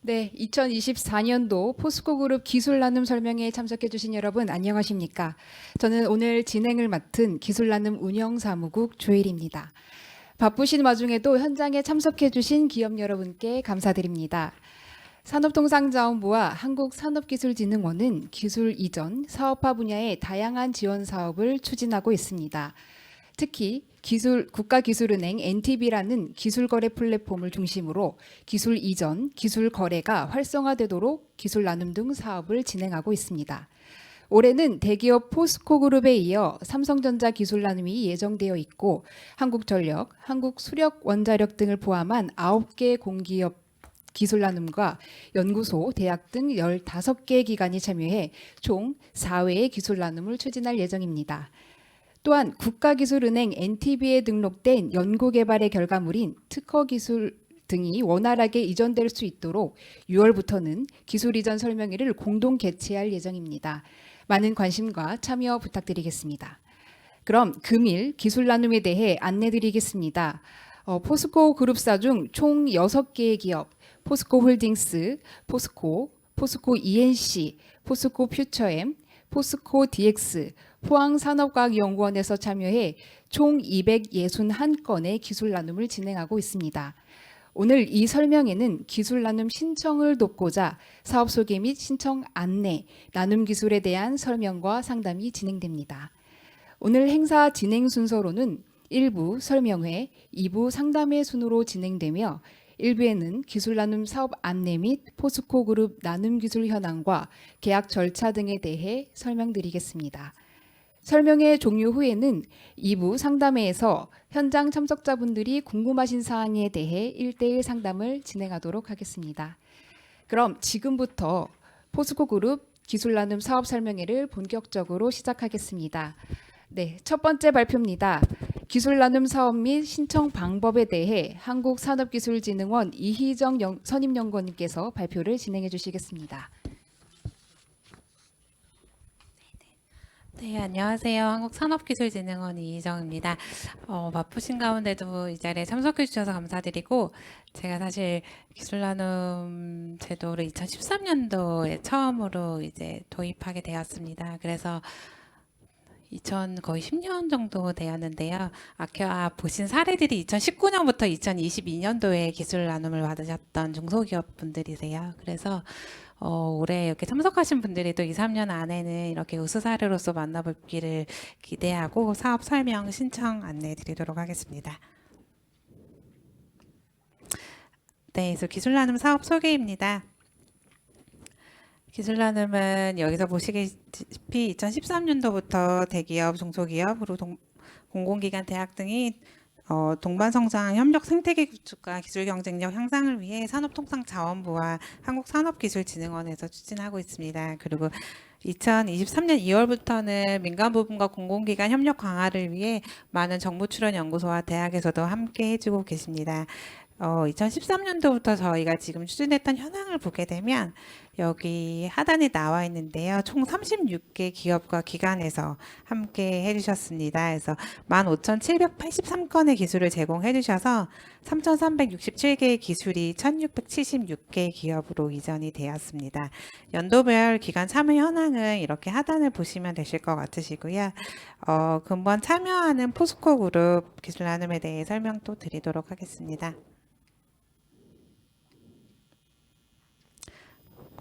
네, 2024년도 포스코 그룹 기술 나눔 설명회에 참석해 주신 여러분 안녕하십니까? 저는 오늘 진행을 맡은 기술 나눔 운영사무국 조일입니다. 바쁘신 와중에도 현장에 참석해 주신 기업 여러분께 감사드립니다. 산업통상자원부와 한국산업기술진흥원은 기술 이전, 사업화 분야의 다양한 지원 사업을 추진하고 있습니다. 특히 국가기술은행 NTB라는 기술거래 플랫폼을 중심으로 기술 이전, 기술 거래가 활성화되도록 기술 나눔 등 사업을 진행하고 있습니다. 올해는 대기업 포스코그룹에 이어 삼성전자 기술 나눔이 예정되어 있고 한국전력, 한국수력원자력 등을 포함한 9개 공기업 기술 나눔과 연구소, 대학 등 15개 기관이 참여해 총 4회의 기술 나눔을 추진할 예정입니다. 또한 국가기술은행 NTB에 등록된 연구개발의 결과물인 특허기술 등이 원활하게 이전될 수 있도록 6월부터는 기술 이전 설명회를 공동 개최할 예정입니다. 많은 관심과 참여 부탁드리겠습니다. 그럼 금일 기술 나눔에 대해 안내드리겠습니다. 포스코 그룹사 중 총 6개의 기업, 포스코홀딩스, 포스코 ENC, 포스코 퓨처엠, 포스코 DX, 포항산업과학연구원에서 참여해 총 261건의 기술 나눔을 진행하고 있습니다. 오늘 이 설명회는 기술 나눔 신청을 돕고자 사업 소개 및 신청 안내, 나눔 기술에 대한 설명과 상담이 진행됩니다. 오늘 행사 진행 순서로는 1부 설명회, 2부 상담회 순으로 진행되며 1부에는 기술 나눔 사업 안내 및 포스코 그룹 나눔 기술 현황과 계약 절차 등에 대해 설명드리겠습니다. 설명회 종료 후에는 2부 상담회에서 현장 참석자분들이 궁금하신 사항에 대해 1대1 상담을 진행하도록 하겠습니다. 그럼 지금부터 포스코 그룹 기술 나눔 사업 설명회를 본격적으로 시작하겠습니다. 네, 첫 번째 발표입니다. 기술 나눔 사업 및 신청 방법에 대해 한국산업기술진흥원 이희정 선임연구원님께서 발표를 진행해 주시겠습니다. 네, 안녕하세요. 한국산업기술진흥원 이희정입니다. 바쁘신 가운데도 이 자리에 참석해 주셔서 감사드리고, 제가 사실 기술나눔 제도를 2013년도에 처음으로 이제 도입하게 되었습니다. 그래서 거의 10년 정도 되었는데요. 아까 보신 사례들이 2019년부터 2022년도에 기술 나눔을 받으셨던 중소기업 분들이세요. 그래서 올해 이렇게 참석하신 분들이 또 2, 3년 안에는 이렇게 우수 사례로서 만나뵙기를 기대하고 사업 설명 신청 안내 드리도록 하겠습니다. 네, 그래서 기술 나눔 사업 소개입니다. 기술 나눔은 여기서 보시다시피 2013년도부터 대기업, 중소기업으로 공공기관, 대학 등이 동반성장 협력 생태계 구축과 기술 경쟁력 향상을 위해 산업통상자원부와 한국산업기술진흥원에서 추진하고 있습니다. 그리고 2023년 2월부터는 민간 부분과 공공기관 협력 강화를 위해 많은 정부 출연 연구소와 대학에서도 함께 해주고 계십니다. 2013년도부터 저희가 지금 추진했던 현황을 보게 되면 여기 하단에 나와 있는데요. 총 36개 기업과 기관에서 함께 해주셨습니다. 그래서 15,783건의 기술을 제공해 주셔서 3,367개의 기술이 1,676개의 기업으로 이전이 되었습니다. 연도별 기관 참여 현황은 이렇게 하단을 보시면 되실 것 같으시고요. 금번 참여하는 포스코 그룹 기술 나눔에 대해 설명 또 드리도록 하겠습니다.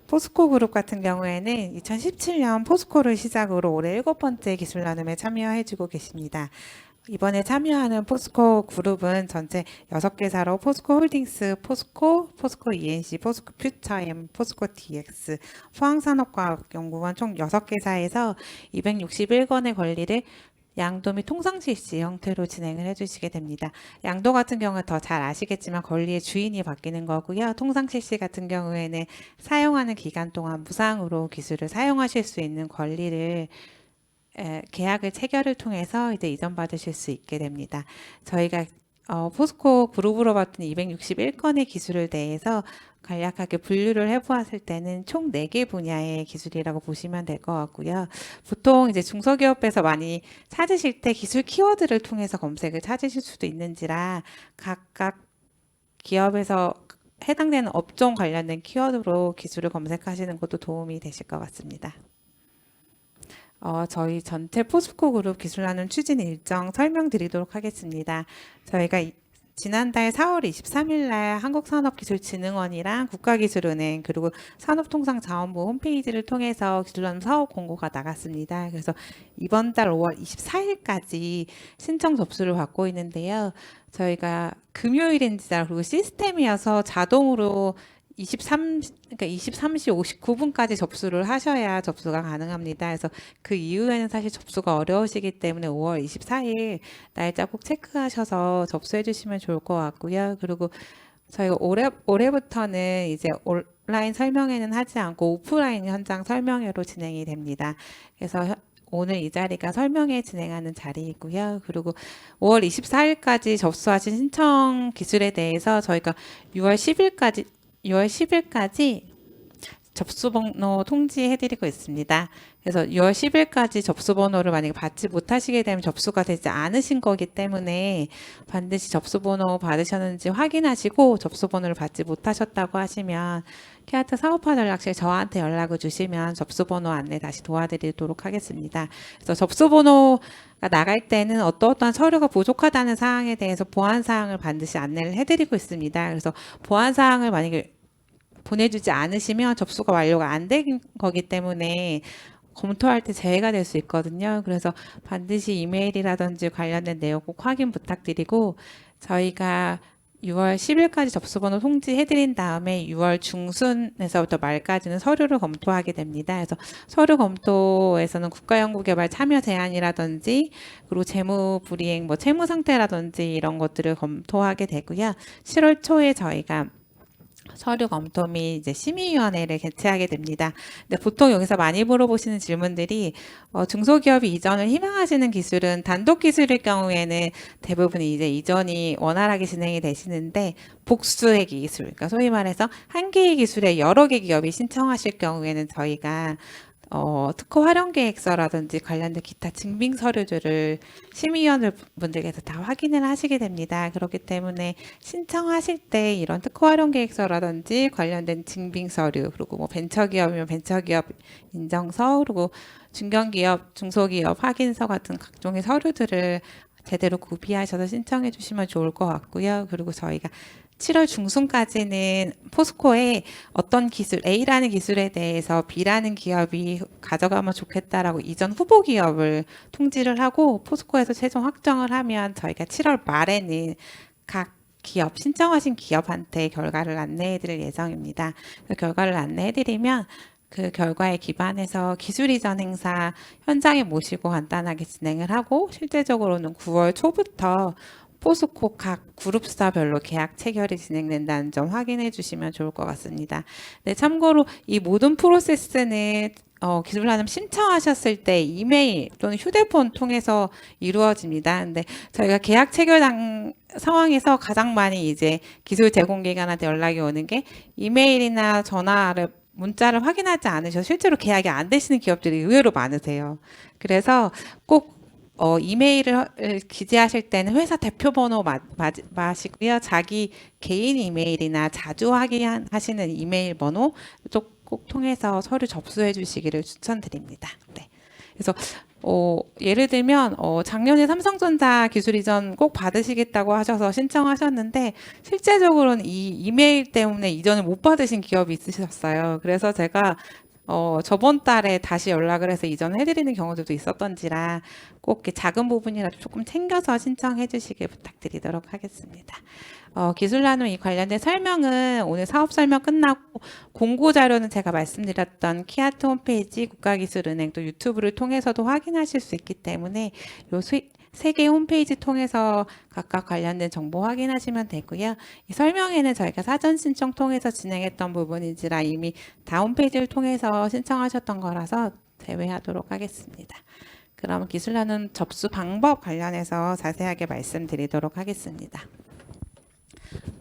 포스코 그룹 같은 경우에는 2017년 포스코를 시작으로 올해 7번째 기술 나눔에 참여해주고 계십니다. 이번에 참여하는 포스코 그룹은 전체 6개사로 포스코 홀딩스, 포스코 ENC, 포스코 퓨처엠, 포스코 DX, 포항산업과학연구원 총 6개사에서 261건의 권리를 양도 및 통상 실시 형태로 진행을 해주시게 됩니다. 양도 같은 경우는 더 잘 아시겠지만 권리의 주인이 바뀌는 거고요. 통상 실시 같은 경우에는 사용하는 기간 동안 무상으로 기술을 사용하실 수 있는 권리를 계약을 체결을 통해서 이제 이전받으실 수 있게 됩니다. 저희가 포스코 그룹으로 봤던 261건의 기술을 대해서 간략하게 분류를 해보았을 때는 총 4개 분야의 기술이라고 보시면 될 것 같고요. 보통 이제 중소기업에서 많이 찾으실 때 기술 키워드를 통해서 검색을 찾으실 수도 있는지라 각각 기업에서 해당되는 업종 관련된 키워드로 기술을 검색하시는 것도 도움이 되실 것 같습니다. 저희 전체 포스코 그룹 기술나눔 추진 일정 설명드리도록 하겠습니다. 저희가 지난달 4월 23일 날 한국산업기술진흥원이랑 국가기술은행 그리고 산업통상자원부 홈페이지를 통해서 기술나눔 사업 공고가 나갔습니다. 그래서 이번 달 5월 24일까지 신청 접수를 받고 있는데요. 저희가 금요일인지라 그리고 시스템이어서 자동으로 23시 59분까지 접수를 하셔야 접수가 가능합니다. 그래서 그 이후에는 사실 접수가 어려우시기 때문에 5월 24일 날짜 꼭 체크하셔서 접수해 주시면 좋을 것 같고요. 그리고 저희가 올해부터는 이제 온라인 설명회는 하지 않고 오프라인 현장 설명회로 진행이 됩니다. 그래서 오늘 이 자리가 설명회 진행하는 자리이고요. 그리고 5월 24일까지 접수하신 신청 기술에 대해서 저희가 6월 10일까지 접수번호 통지해드리고 있습니다. 그래서 6월 10일까지 접수번호를 만약에 받지 못하시게 되면 접수가 되지 않으신 거기 때문에 반드시 접수번호 받으셨는지 확인하시고 접수번호를 받지 못하셨다고 하시면 키아트 사업화 전략실 저한테 연락을 주시면 접수번호 안내 다시 도와드리도록 하겠습니다. 그래서 접수번호가 나갈 때는 어떠한 서류가 부족하다는 사항에 대해서 보안 사항을 반드시 안내를 해드리고 있습니다. 그래서 보안 사항을 만약에 보내주지 않으시면 접수가 완료가 안 된 거기 때문에 검토할 때 제외가 될 수 있거든요. 그래서 반드시 이메일이라든지 관련된 내용 꼭 확인 부탁드리고 저희가 6월 10일까지 접수번호 통지해드린 다음에 6월 중순에서부터 말까지는 서류를 검토하게 됩니다. 그래서 서류 검토에서는 국가연구개발 참여 제한이라든지 그리고 재무불이행, 채무 상태라든지 이런 것들을 검토하게 되고요. 7월 초에 저희가 서류 검토 및 이제 심의위원회를 개최하게 됩니다. 근데 보통 여기서 많이 물어보시는 질문들이 중소기업이 이전을 희망하시는 기술은 단독 기술일 경우에는 대부분 이제 이전이 원활하게 진행이 되시는데 복수의 기술, 그러니까 소위 말해서 한 개의 기술에 여러 개 기업이 신청하실 경우에는 저희가 특허 활용 계획서라든지 관련된 기타 증빙 서류들을 심의위원 분들께서 다 확인을 하시게 됩니다. 그렇기 때문에 신청하실 때 이런 특허 활용 계획서라든지 관련된 증빙 서류, 그리고 벤처기업이면 벤처기업 인정서, 그리고 중견기업, 중소기업 확인서 같은 각종의 서류들을 제대로 구비하셔서 신청해 주시면 좋을 것 같고요. 그리고 저희가 7월 중순까지는 포스코에 어떤 기술, A라는 기술에 대해서 B라는 기업이 가져가면 좋겠다라고 이전 후보 기업을 통지를 하고 포스코에서 최종 확정을 하면 저희가 7월 말에는 각 기업, 신청하신 기업한테 결과를 안내해 드릴 예정입니다. 그 결과를 안내해 드리면 그 결과에 기반해서 기술 이전 행사 현장에 모시고 간단하게 진행을 하고 실제적으로는 9월 초부터 포스코 각 그룹사별로 계약 체결이 진행된다는 점 확인해 주시면 좋을 것 같습니다. 네, 참고로 이 모든 프로세스는 기술나눔 신청하셨을 때 이메일 또는 휴대폰 통해서 이루어집니다. 근데 저희가 계약 체결 상황에서 가장 많이 이제 기술 제공기관한테 연락이 오는 게 이메일이나 문자를 확인하지 않으셔서 실제로 계약이 안 되시는 기업들이 의외로 많으세요. 그래서 꼭 이메일을 기재하실 때는 회사 대표 번호 마시고요. 자기 개인 이메일이나 자주 확인하시는 이메일 번호 꼭 통해서 서류 접수해 주시기를 추천드립니다. 네. 그래서 예를 들면 작년에 삼성전자 기술 이전 꼭 받으시겠다고 하셔서 신청하셨는데 실제적으로는 이 이메일 때문에 이전을 못 받으신 기업이 있으셨어요. 그래서 제가 저번 달에 다시 연락을 해서 이전해드리는 경우들도 있었던지라 꼭 이렇게 작은 부분이라도 조금 챙겨서 신청해 주시길 부탁드리도록 하겠습니다. 기술나눔 이 관련된 설명은 오늘 사업 설명 끝나고 공고 자료는 제가 말씀드렸던 키아트 홈페이지, 국가기술은행 또 유튜브를 통해서도 확인하실 수 있기 때문에 요 세 개 홈페이지 통해서 각각 관련된 정보 확인하시면 되고요. 이 설명에는 저희가 사전 신청 통해서 진행했던 부분인지라 이미 다 홈페이지를 통해서 신청하셨던 거라서 제외하도록 하겠습니다. 그럼 기술나눔 접수 방법 관련해서 자세하게 말씀드리도록 하겠습니다.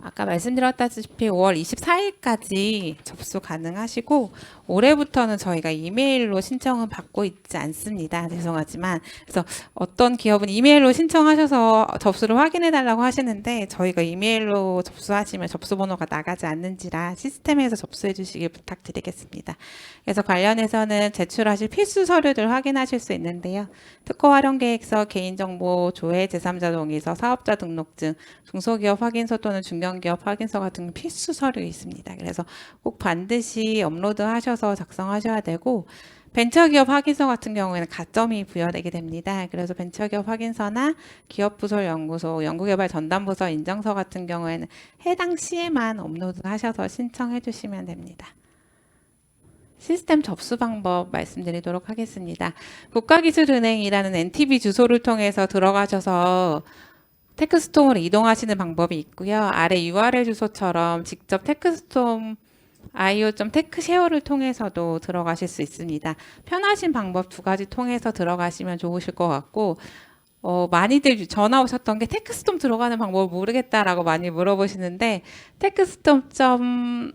아까 말씀드렸다시피 5월 24일까지 접수 가능하시고 올해부터는 저희가 이메일로 신청은 받고 있지 않습니다. 죄송하지만 그래서 어떤 기업은 이메일로 신청하셔서 접수를 확인해 달라고 하시는데 저희가 이메일로 접수하시면 접수 번호가 나가지 않는지라 시스템에서 접수해 주시길 부탁드리겠습니다. 그래서 관련해서는 제출하실 필수 서류들 확인하실 수 있는데요. 특허 활용 계획서, 개인정보 조회, 제3자 동의서, 사업자 등록증, 중소기업 확인서 또는 중견기업 확인서 같은 필수 서류 있습니다. 그래서 꼭 반드시 업로드 하셔서 작성하셔야 되고 벤처기업 확인서 같은 경우에는 가점이 부여되게 됩니다. 그래서 벤처기업 확인서나 기업부설 연구소, 연구개발 전담부서 인정서 같은 경우에는 해당 시에만 업로드 하셔서 신청해 주시면 됩니다. 시스템 접수 방법 말씀드리도록 하겠습니다. 국가기술은행이라는 NTB 주소를 통해서 들어가셔서 테크스톰으로 이동하시는 방법이 있고요. 아래 URL 주소처럼 직접 테크스톰 io.techshare를 통해서도 들어가실 수 있습니다. 편하신 방법 두 가지 통해서 들어가시면 좋으실 것 같고 많이들 전화 오셨던 게 테크스톰 들어가는 방법을 모르겠다라고 많이 물어보시는데 techstom.io로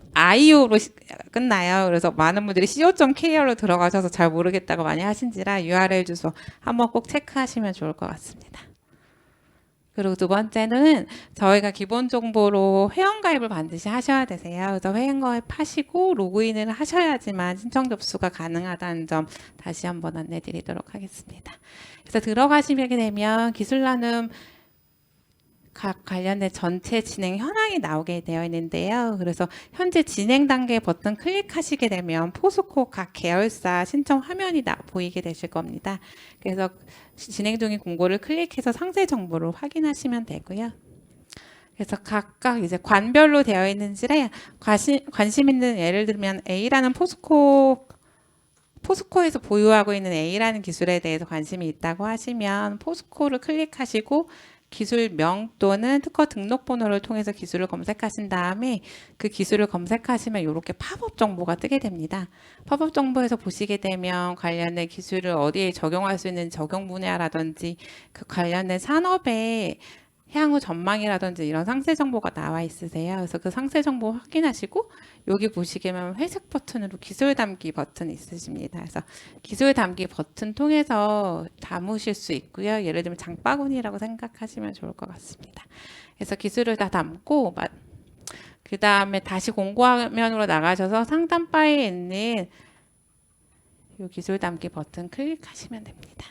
끝나요. 그래서 많은 분들이 co.kr로 들어가셔서 잘 모르겠다고 많이 하신지라 URL 주소 한번 꼭 체크하시면 좋을 것 같습니다. 그리고 두 번째는 저희가 기본 정보로 회원가입을 반드시 하셔야 되세요. 그래서 회원가입 하시고 로그인을 하셔야지만 신청 접수가 가능하다는 점 다시 한번 안내 드리도록 하겠습니다. 그래서 들어가시게 되면 기술 나눔 각 관련된 전체 진행 현황이 나오게 되어 있는데요. 그래서 현재 진행 단계 버튼 클릭하시게 되면 포스코 각 계열사 신청 화면이 보이게 되실 겁니다. 그래서 진행 중인 공고를 클릭해서 상세 정보를 확인하시면 되고요. 그래서 각각 이제 관별로 되어 있는지에 관심 있는 예를 들면 A라는 포스코에서 보유하고 있는 A라는 기술에 대해서 관심이 있다고 하시면 포스코를 클릭하시고 기술명 또는 특허 등록번호를 통해서 기술을 검색하신 다음에 그 기술을 검색하시면 이렇게 팝업 정보가 뜨게 됩니다. 팝업 정보에서 보시게 되면 관련된 기술을 어디에 적용할 수 있는 적용 분야라든지 그 관련된 산업의 향후 전망이라든지 이런 상세 정보가 나와 있으세요. 그래서 그 상세 정보 확인하시고 여기 보시게면 회색 버튼으로 기술 담기 버튼 있으십니다. 그래서 기술 담기 버튼 통해서 담으실 수 있고요. 예를 들면 장바구니라고 생각하시면 좋을 것 같습니다. 그래서 기술을 다 담고 그 다음에 다시 공고화면으로 나가셔서 상단 바에 있는 이 기술 담기 버튼 클릭하시면 됩니다.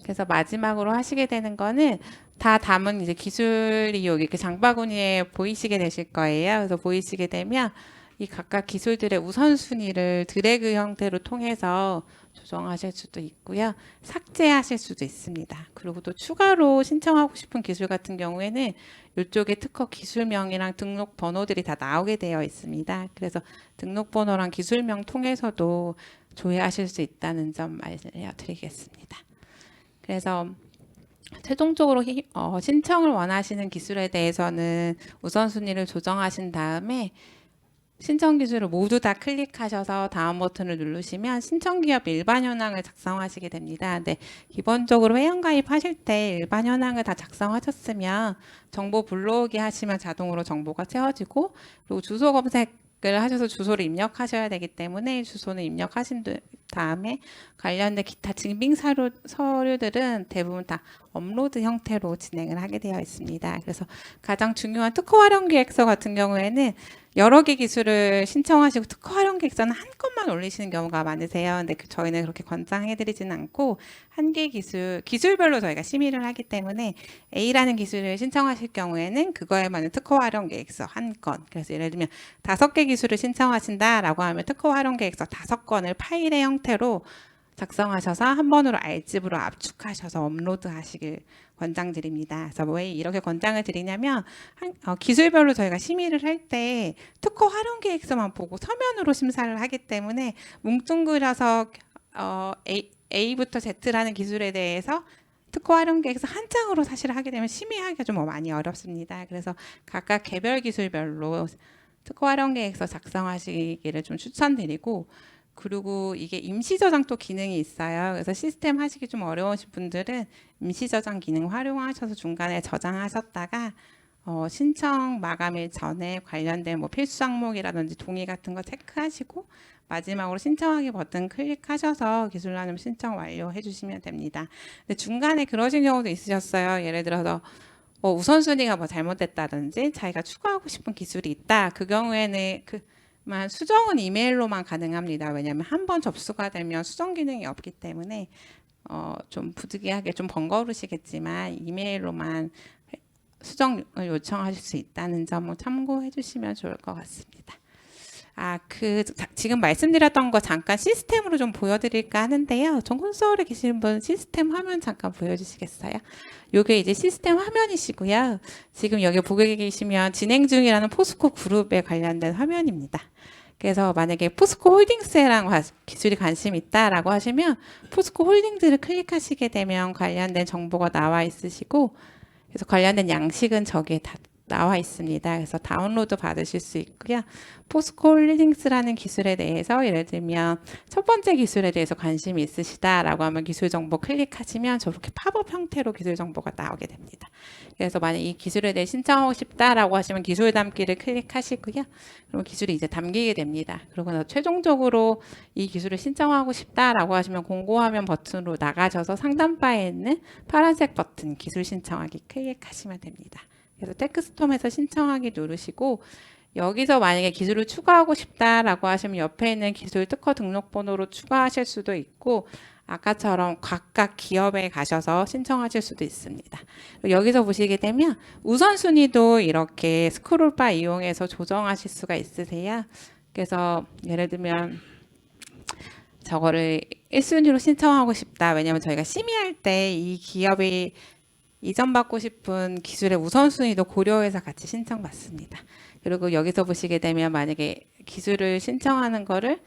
그래서 마지막으로 하시게 되는 거는 다 담은 이제 기술이 여기 이렇게 장바구니에 보이시게 되실 거예요. 그래서 보이시게 되면 이 각각 기술들의 우선순위를 드래그 형태로 통해서 조정하실 수도 있고요. 삭제하실 수도 있습니다. 그리고 또 추가로 신청하고 싶은 기술 같은 경우에는 이쪽에 특허 기술명이랑 등록 번호들이 다 나오게 되어 있습니다. 그래서 등록 번호랑 기술명 통해서도 조회하실 수 있다는 점 알려드리겠습니다. 그래서 최종적으로 신청을 원하시는 기술에 대해서는 우선순위를 조정하신 다음에 신청 기술을 모두 다 클릭하셔서 다음 버튼을 누르시면 신청 기업 일반 현황을 작성하시게 됩니다. 근데 기본적으로 회원 가입하실 때 일반 현황을 다 작성하셨으면 정보 불러오기 하시면 자동으로 정보가 채워지고 그리고 주소 검색을 하셔서 주소를 입력하셔야 되기 때문에 주소는 입력하신 다음에 관련된 기타 증빙 서류들은 대부분 다 업로드 형태로 진행을 하게 되어 있습니다. 그래서 가장 중요한 특허 활용 계획서 같은 경우에는 여러 개 기술을 신청하시고 특허 활용 계획서는 한 건만 올리시는 경우가 많으세요. 근데 저희는 그렇게 권장해드리지는 않고 한 개 기술별로 저희가 심의를 하기 때문에 A라는 기술을 신청하실 경우에는 그거에 맞는 특허 활용 계획서 한 건. 그래서 예를 들면 5개 기술을 신청하신다라고 하면 특허 활용 계획서 5건을 파일의 형태로 작성하셔서 한 번으로 R집으로 압축하셔서 업로드 하시길 권장드립니다. 그래서 왜 이렇게 권장을 드리냐면 기술별로 저희가 심의를 할 때 특허 활용 계획서만 보고 서면으로 심사를 하기 때문에 뭉뚱그려서 A부터 Z라는 기술에 대해서 특허 활용 계획서 한 장으로 사실 하게 되면 심의하기가 좀 많이 어렵습니다. 그래서 각각 개별 기술별로 특허 활용 계획서 작성하시기를 좀 추천드리고 그리고 이게 임시 저장 또 기능이 있어요. 그래서 시스템 하시기 좀 어려우신 분들은 임시 저장 기능 활용하셔서 중간에 저장하셨다가 신청 마감일 전에 관련된 뭐 필수 항목이라든지 동의 같은 거 체크하시고 마지막으로 신청하기 버튼 클릭하셔서 기술나눔 신청 완료해 주시면 됩니다. 근데 중간에 그러신 경우도 있으셨어요. 예를 들어서 우선순위가 뭐 잘못됐다든지 자기가 추가하고 싶은 기술이 있다. 그 경우에는 그만 수정은 이메일로만 가능합니다. 왜냐하면 한 번 접수가 되면 수정 기능이 없기 때문에 좀 부득이하게 좀 번거로우시겠지만 이메일로만 수정을 요청하실 수 있다는 점을 참고해 주시면 좋을 것 같습니다. 지금 말씀드렸던 거 잠깐 시스템으로 좀 보여드릴까 하는데요. 전콘서울에 계시는 분 시스템 화면 잠깐 보여주시겠어요? 요게 이제 시스템 화면이시고요. 지금 여기 보고 계시면 진행 중이라는 포스코 그룹에 관련된 화면입니다. 그래서 만약에 포스코 홀딩스랑 기술이 관심이 있다라고 하시면 포스코 홀딩스를 클릭하시게 되면 관련된 정보가 나와 있으시고 그래서 관련된 양식은 저기에 다 나와 있습니다. 그래서 다운로드 받으실 수 있고요. 포스코 홀딩스라는 기술에 대해서 예를 들면 첫 번째 기술에 대해서 관심이 있으시다라고 하면 기술 정보 클릭하시면 저렇게 팝업 형태로 기술 정보가 나오게 됩니다. 그래서 만약 이 기술에 대해 신청하고 싶다라고 하시면 기술 담기를 클릭하시고요. 그럼 기술이 이제 담기게 됩니다. 그리고 나서 최종적으로 이 기술을 신청하고 싶다라고 하시면 공고화면 버튼으로 나가셔서 상단바에 있는 파란색 버튼 기술 신청하기 클릭하시면 됩니다. 그래서 텍스톰에서 신청하기 누르시고 여기서 만약에 기술을 추가하고 싶다라고 하시면 옆에 있는 기술 특허 등록번호로 추가하실 수도 있고 아까처럼 각각 기업에 가셔서 신청하실 수도 있습니다. 여기서 보시게 되면 우선순위도 이렇게 스크롤바 이용해서 조정하실 수가 있으세요. 그래서 예를 들면 저거를 1순위로 신청하고 싶다. 왜냐하면 저희가 심의할 때 이 기업이 이전받고 싶은 기술의 우선순위도 고려해서 같이 신청받습니다. 그리고 여기서 보시게 되면 만약에 기술을 신청하는 거를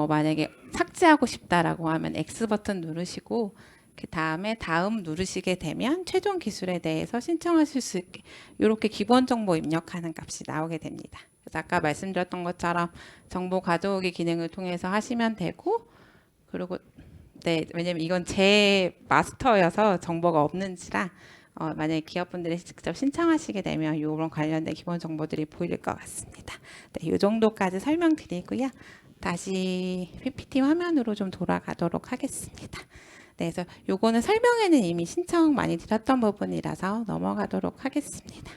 만약에 삭제하고 싶다라고 하면 X 버튼 누르시고 그 다음에 다음 누르시게 되면 최종 기술에 대해서 신청하실 수 있게 이렇게 기본 정보 입력하는 값이 나오게 됩니다. 그래서 아까 말씀드렸던 것처럼 정보 가져오기 기능을 통해서 하시면 되고 그리고 네, 왜냐면 이건 제 마스터여서 정보가 없는지라 만약에 기업분들이 직접 신청하시게 되면 이런 관련된 기본 정보들이 보일 것 같습니다. 네, 이 정도까지 설명드리고요. 다시 PPT 화면으로 좀 돌아가도록 하겠습니다. 네, 그래서 요거는 설명에는 이미 신청 많이 드렸던 부분이라서 넘어가도록 하겠습니다.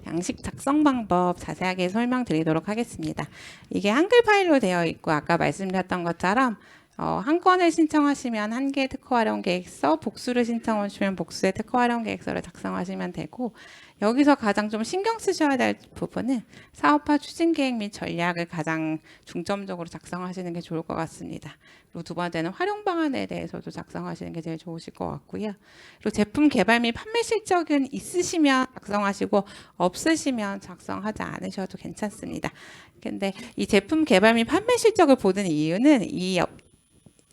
양식 작성 방법 자세하게 설명드리도록 하겠습니다. 이게 한글 파일로 되어 있고 아까 말씀드렸던 것처럼 한 건을 신청하시면 한 개의 특허 활용 계획서, 복수를 신청하시면 복수의 특허 활용 계획서를 작성하시면 되고 여기서 가장 좀 신경 쓰셔야 될 부분은 사업화 추진 계획 및 전략을 가장 중점적으로 작성하시는 게 좋을 것 같습니다. 그리고 두 번째는 활용 방안에 대해서도 작성하시는 게 제일 좋으실 것 같고요. 그리고 제품 개발 및 판매 실적은 있으시면 작성하시고 없으시면 작성하지 않으셔도 괜찮습니다. 근데 이 제품 개발 및 판매 실적을 보는 이유는 이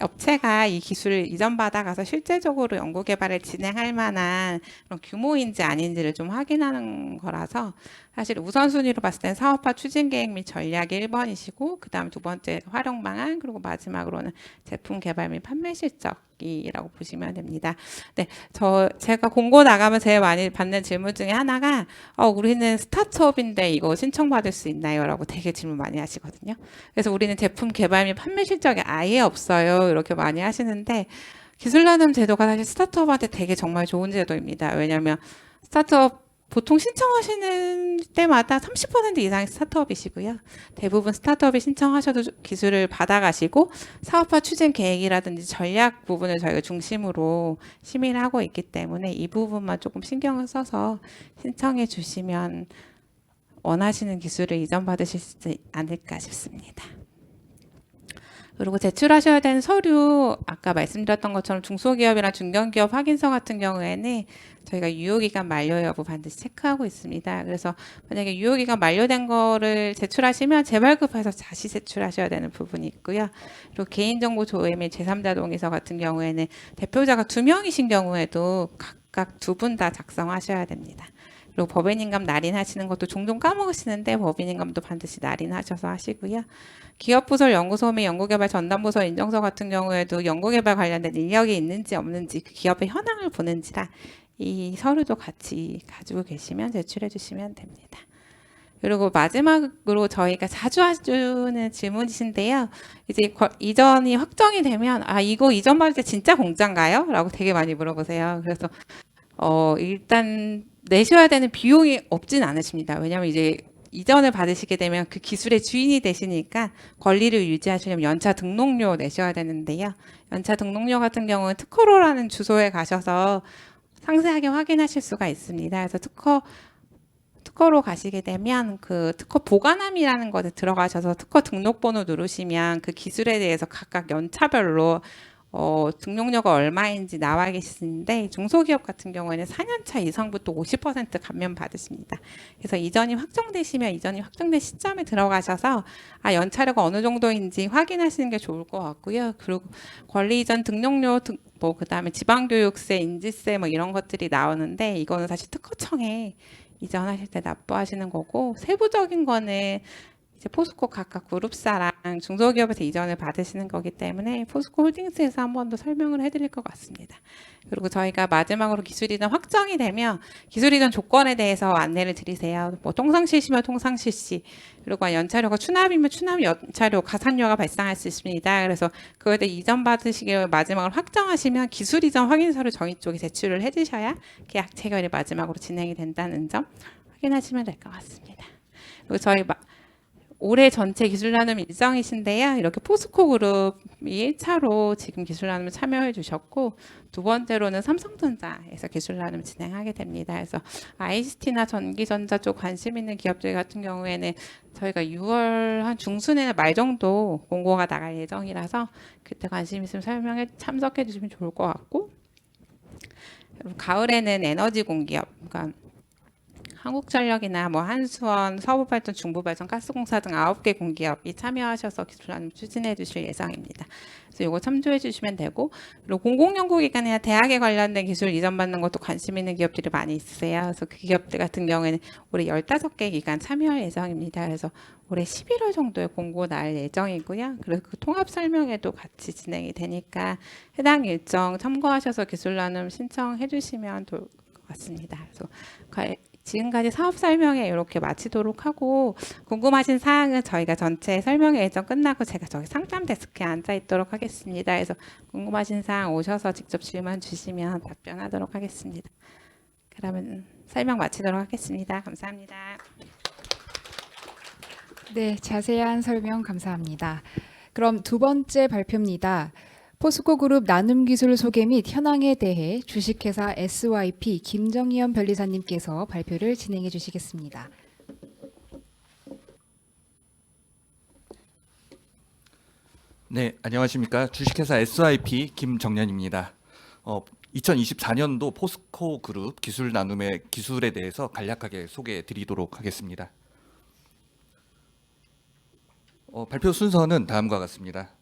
업체가 이 기술을 이전 받아가서 실제적으로 연구 개발을 진행할 만한 그런 규모인지 아닌지를 좀 확인하는 거라서 사실 우선순위로 봤을 땐 사업화 추진 계획 및 전략이 1번이시고 그 다음 두 번째 활용 방안 그리고 마지막으로는 제품 개발 및 판매 실적이라고 보시면 됩니다. 네, 제가 공고 나가면 제일 많이 받는 질문 중에 하나가 우리는 스타트업인데 이거 신청받을 수 있나요? 라고 되게 질문 많이 하시거든요. 그래서 우리는 제품 개발 및 판매 실적이 아예 없어요. 이렇게 많이 하시는데 기술나눔 제도가 사실 스타트업한테 되게 정말 좋은 제도입니다. 왜냐하면 스타트업 보통 신청하시는 때마다 30% 이상이 스타트업이시고요. 대부분 스타트업이 신청하셔도 기술을 받아가시고 사업화 추진 계획이라든지 전략 부분을 저희가 중심으로 심의를 하고 있기 때문에 이 부분만 조금 신경을 써서 신청해 주시면 원하시는 기술을 이전받으실 수 있지 않을까 싶습니다. 그리고 제출하셔야 되는 서류 아까 말씀드렸던 것처럼 중소기업이나 중견기업 확인서 같은 경우에는 저희가 유효기간 만료 여부 반드시 체크하고 있습니다. 그래서 만약에 유효기간 만료된 거를 제출하시면 재발급해서 다시 제출하셔야 되는 부분이 있고요. 그리고 개인정보 조회 및 제3자 동의서 같은 경우에는 대표자가 2명이신 경우에도 각각 2분 다 작성하셔야 됩니다. 그리고 법인임금 날인하시는 것도 종종 까먹으시는데 법인임금도 반드시 날인하셔서 하시고요. 기업부설 연구소 및 연구개발 전담부서 인정서 같은 경우에도 연구개발 관련된 인력이 있는지 없는지 그 기업의 현황을 보는지라 이 서류도 같이 가지고 계시면 제출해 주시면 됩니다. 그리고 마지막으로 저희가 자주 하시는 질문이신데요. 이제 이전이 확정이 되면 이거 이전 받을 때 진짜 공짜인가요? 라고 되게 많이 물어보세요. 그래서 일단 내셔야 되는 비용이 없진 않으십니다. 왜냐하면 이제 이전을 받으시게 되면 그 기술의 주인이 되시니까 권리를 유지하시려면 연차 등록료 내셔야 되는데요. 연차 등록료 같은 경우는 특허로라는 주소에 가셔서 상세하게 확인하실 수가 있습니다. 그래서 특허로 가시게 되면 그 특허 보관함이라는 곳에 들어가셔서 특허 등록번호 누르시면 그 기술에 대해서 각각 연차별로 등록료가 얼마인지 나와 계시는데 중소기업 같은 경우에는 4년차 이상부터 50% 감면 받으십니다. 그래서 이전이 확정된 시점에 들어가셔서 연차료가 어느 정도인지 확인하시는 게 좋을 것 같고요. 그리고 권리 이전 등록료 그다음에 지방교육세, 인지세 이런 것들이 나오는데 이거는 사실 특허청에 이전하실 때 납부하시는 거고 세부적인 거는 이제 포스코 각각 그룹사랑 중소기업에서 이전을 받으시는 거기 때문에 포스코 홀딩스에서 한 번 더 설명을 해드릴 것 같습니다. 그리고 저희가 마지막으로 기술 이전 확정이 되면 기술 이전 조건에 대해서 안내를 드리세요. 통상실시면 통상실시, 그리고 연차료가 추납이면 추납 연차료, 가산료가 발생할 수 있습니다. 그래서 그거에 대해 이전 받으시길 마지막으로 확정하시면 기술 이전 확인서를 저희 쪽에 제출을 해주셔야 계약 체결이 마지막으로 진행이 된다는 점 확인하시면 될 것 같습니다. 그리고 저희 올해 전체 기술 나눔 일정이신데요. 이렇게 포스코 그룹이 1차로 지금 기술 나눔을 참여해 주셨고 두 번째로는 삼성전자에서 기술 나눔을 진행하게 됩니다. 그래서 ICT나 전기전자 쪽 관심 있는 기업들 같은 경우에는 저희가 6월 한 중순에나 말 정도 공고가 나갈 예정이라서 그때 관심 있으면 참석해 주시면 좋을 것 같고, 가을에는 에너지 공기업, 그러니까 한국전력이나 한수원, 서부발전, 중부발전, 가스공사 등 9개 공기업이 참여하셔서 기술나눔 추진해 주실 예정입니다. 그래서 이거 참조해 주시면 되고, 그리고 공공연구기관이나 대학에 관련된 기술 이전받는 것도 관심 있는 기업들이 많이 있으세요. 그래서 그 기업들 같은 경우에는 올해 15개 기관 참여할 예정입니다. 그래서 올해 11월 정도에 공고 날 예정이고요. 그리고 그 통합 설명회도 같이 진행이 되니까 해당 일정 참고하셔서 기술나눔 신청해 주시면 좋을 것 같습니다. 그래서 지금까지 사업 설명회 이렇게 마치도록 하고, 궁금하신 사항은 저희가 전체 설명회 일정 끝나고 제가 저기 상담 데스크에 앉아 있도록 하겠습니다. 그래서 궁금하신 사항 오셔서 직접 질문 주시면 답변하도록 하겠습니다. 그러면 설명 마치도록 하겠습니다. 감사합니다. 네, 자세한 설명 감사합니다. 그럼 두 번째 발표입니다. 포스코 그룹 나눔 기술 소개 및 현황에 대해 주식회사 SYP 김정희연 변리사님께서 발표를 진행해 주시겠습니다. 네, 안녕하십니까. 주식회사 SYP 김정년입니다. 2024년도 포스코 그룹 기술 나눔의 기술에 대해서 간략하게 소개해 드리도록 하겠습니다. 발표 순서는 다음과 같습니다.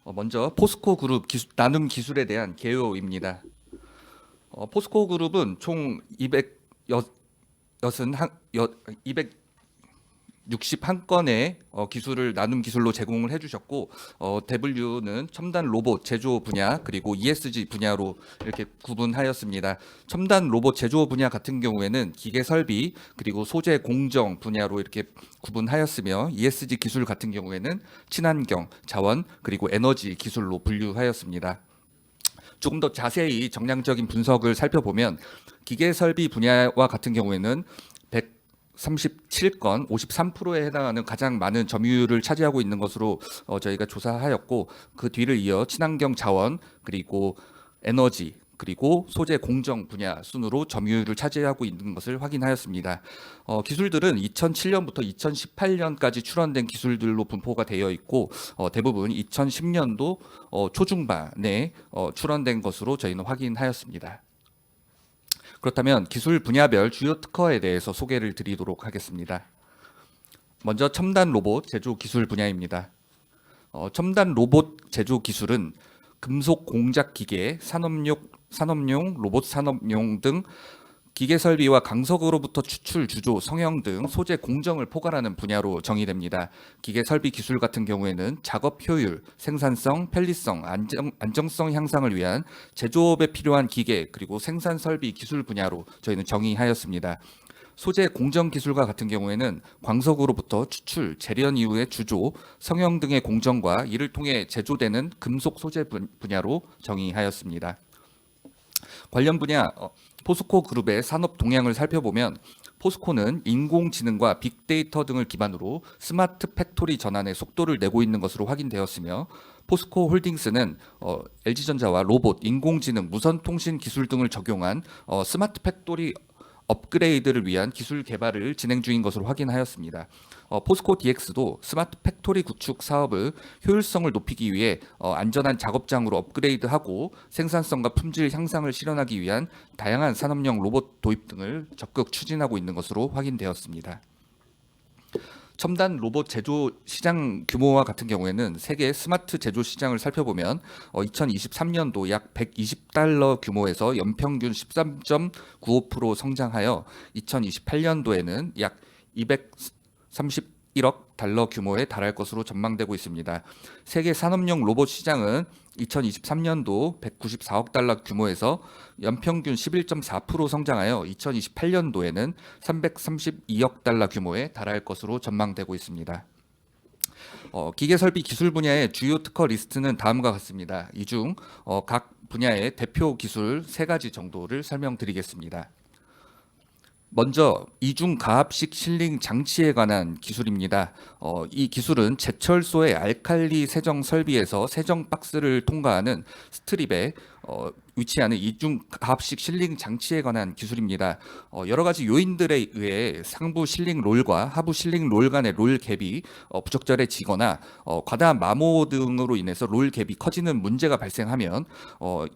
먼저 포스코 그룹 나눔 기술에 대한 개요입니다. 포스코 그룹은 총 261건의 기술을 나눔 기술로 제공을 해주셨고, 대분류는 첨단 로봇 제조 분야 그리고 ESG 분야로 이렇게 구분하였습니다. 첨단 로봇 제조 분야 같은 경우에는 기계 설비 그리고 소재 공정 분야로 이렇게 구분하였으며, ESG 기술 같은 경우에는 친환경, 자원 그리고 에너지 기술로 분류하였습니다. 조금 더 자세히 정량적인 분석을 살펴보면 기계 설비 분야와 같은 경우에는 137건, 53%에 해당하는 가장 많은 점유율을 차지하고 있는 것으로 저희가 조사하였고, 그 뒤를 이어 친환경 자원 그리고 에너지 그리고 소재 공정 분야 순으로 점유율을 차지하고 있는 것을 확인하였습니다. 기술들은 2007년부터 2018년까지 출원된 기술들로 분포가 되어 있고, 대부분 2010년도 초중반에 출원된 것으로 저희는 확인하였습니다. 그렇다면 기술 분야별 주요 특허에 대해서 소개를 드리도록 하겠습니다. 먼저 첨단 로봇 제조 기술 분야입니다. 첨단 로봇 제조 기술은 금속 공작 기계, 산업용 로봇 산업용 등 기계 설비와 강석으로부터 추출, 주조, 성형 등 소재 공정을 포괄하는 분야로 정의됩니다. 기계 설비 기술 같은 경우에는 작업 효율, 생산성, 편리성, 안정성 향상을 위한 제조업에 필요한 기계 그리고 생산 설비 기술 분야로 저희는 정의하였습니다. 소재 공정 기술과 같은 경우에는 광석으로부터 추출, 재련 이후의 주조, 성형 등의 공정과 이를 통해 제조되는 금속 소재 분야로 정의하였습니다. 관련 분야 포스코 그룹의 산업 동향을 살펴보면 포스코는 인공지능과 빅데이터 등을 기반으로 스마트 팩토리 전환의 속도를 내고 있는 것으로 확인되었으며 포스코 홀딩스는 LG전자와 로봇, 인공지능, 무선통신 기술 등을 적용한 스마트 팩토리 업그레이드를 위한 기술 개발을 진행 중인 것으로 확인하였습니다. 포스코 DX도 스마트 팩토리 구축 사업의 효율성을 높이기 위해 안전한 작업장으로 업그레이드하고 생산성과 품질 향상을 실현하기 위한 다양한 산업용 로봇 도입 등을 적극 추진하고 있는 것으로 확인되었습니다. 첨단 로봇 제조 시장 규모와 같은 경우에는 세계 스마트 제조 시장을 살펴보면 2023년도 약 120달러 규모에서 연평균 13.95% 성장하여 2028년도에는 약 231억 달러 규모에 달할 것으로 전망되고 있습니다. 세계 산업용 로봇 시장은 2023년도 194억 달러 규모에서 연평균 11.4% 성장하여 2028년도에는 332억 달러 규모에 달할 것으로 전망되고 있습니다. 기계설비 기술 분야의 주요 특허 리스트는 다음과 같습니다. 이 중 각 분야의 대표 기술 3가지 정도를 설명드리겠습니다. 먼저 이중 가압식 실링 장치에 관한 기술입니다. 이 기술은 제철소의 알칼리 세정 설비에서 세정 박스를 통과하는 스트립에 위치하는 이중 가압식 실링 장치에 관한 기술입니다. 여러 가지 요인들에 의해 상부 실링 롤과 하부 실링 롤 간의 롤 갭이 부적절해지거나 과다한 마모 등으로 인해서 롤 갭이 커지는 문제가 발생하면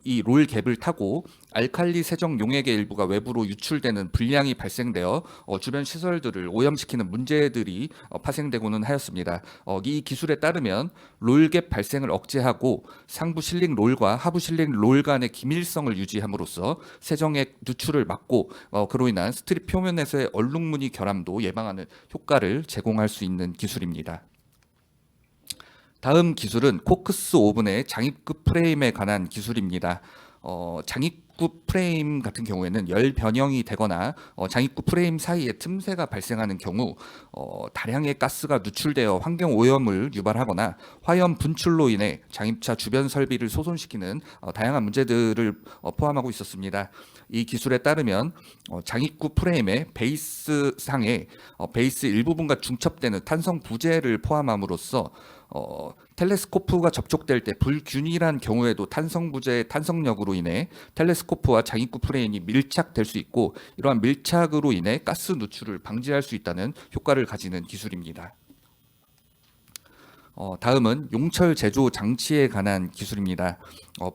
이 롤 갭을 타고 알칼리 세정 용액의 일부가 외부로 유출되는 불량이 발생되어 주변 시설들을 오염시키는 문제들이 파생되고는 하였습니다. 이 기술에 따르면 롤 갭 발생을 억제하고 상부 실링 롤과 하부 실링 롤 간의 기밀성을 유지함으로써 세정액 누출을 막고 그로 인한 스트립 표면에서의 얼룩무늬 결함도 예방하는 효과를 제공할 수 있는 기술입니다. 다음 기술은 코크스 오븐의 장입구 프레임에 관한 기술입니다. 장입구 프레임 같은 경우에는 열 변형이 되거나 장입구 프레임 사이에 틈새가 발생하는 경우 다량의 가스가 누출되어 환경 오염을 유발하거나 화염 분출로 인해 장입차 주변 설비를 소손시키는 다양한 문제들을 포함하고 있었습니다. 이 기술에 따르면 장입구 프레임의 베이스 상에 베이스 일부분과 중첩되는 탄성 부재를 포함함으로써 텔레스코프가 접촉될 때 불균일한 경우에도 탄성 부재의 탄성력으로 인해 텔레스코프와 장입구 프레임이 밀착될 수 있고 이러한 밀착으로 인해 가스 누출을 방지할 수 있다는 효과를 가지는 기술입니다. 다음은 용철 제조 장치에 관한 기술입니다.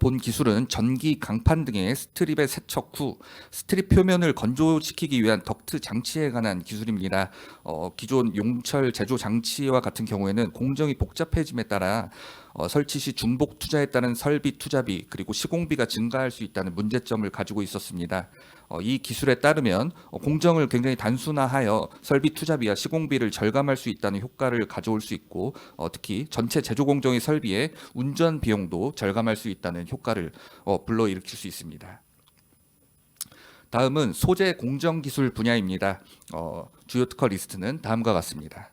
본 기술은 전기 강판 등의 스트립의 세척 후 스트립 표면을 건조시키기 위한 덕트 장치에 관한 기술입니다. 기존 용철 제조 장치와 같은 경우에는 공정이 복잡해짐에 따라 설치 시 중복 투자에 따른 설비 투자비 그리고 시공비가 증가할 수 있다는 문제점을 가지고 있었습니다. 이 기술에 따르면 공정을 굉장히 단순화하여 설비 투자비와 시공비를 절감할 수 있다는 효과를 가져올 수 있고 특히 전체 제조 공정의 설비의 운전 비용도 절감할 수 있다는 효과를 불러일으킬 수 있습니다. 다음은 소재 공정 기술 분야입니다. 주요 특허 리스트는 다음과 같습니다.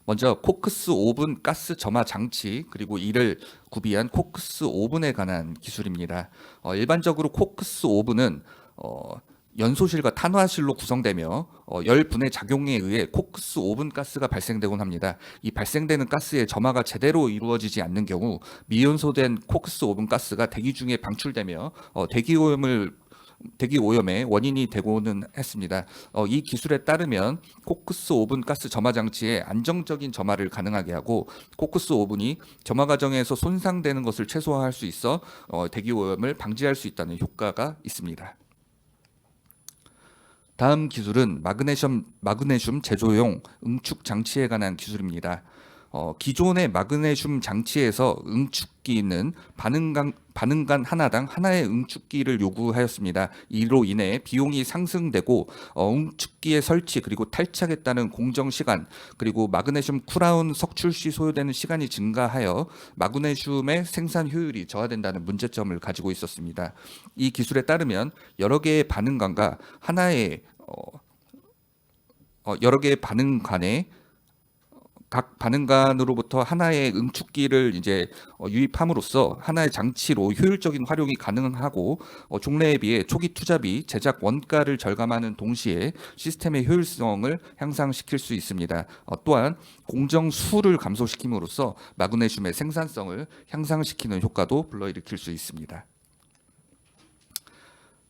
먼저 코크스 오븐 가스 점화 장치 그리고 이를 구비한 코크스 오븐에 관한 기술입니다. 일반적으로 코크스 오븐은 연소실과 탄화실로 구성되며 열 분해 작용에 의해 코크스 오븐 가스가 발생되곤 합니다. 이 발생되는 가스의 점화가 제대로 이루어지지 않는 경우 미연소된 코크스 오븐 가스가 대기 중에 방출되며 대기 오염의 원인이 되고는 했습니다. 이 기술에 따르면 코크스 오븐 가스 점화 장치의 안정적인 점화를 가능하게 하고 코크스 오븐이 점화 과정에서 손상되는 것을 최소화할 수 있어 대기 오염을 방지할 수 있다는 효과가 있습니다. 다음 기술은 마그네슘 제조용 응축 장치에 관한 기술입니다. 기존의 마그네슘 장치에서 응축기는 반응간 하나당 하나의 응축기를 요구하였습니다. 이로 인해 비용이 상승되고 응축기의 설치 그리고 탈착에 따른 공정 시간 그리고 마그네슘 쿨아웃 석출 시 소요되는 시간이 증가하여 마그네슘의 생산 효율이 저하된다는 문제점을 가지고 있었습니다. 이 기술에 따르면 여러 개의 반응관과 하나의 여러 개의 반응관에 각 반응관으로부터 하나의 응축기를 이제 유입함으로써 하나의 장치로 효율적인 활용이 가능하고 종래에 비해 초기 투자비, 제작 원가를 절감하는 동시에 시스템의 효율성을 향상시킬 수 있습니다. 또한 공정 수를 감소시킴으로써 마그네슘의 생산성을 향상시키는 효과도 불러일으킬 수 있습니다.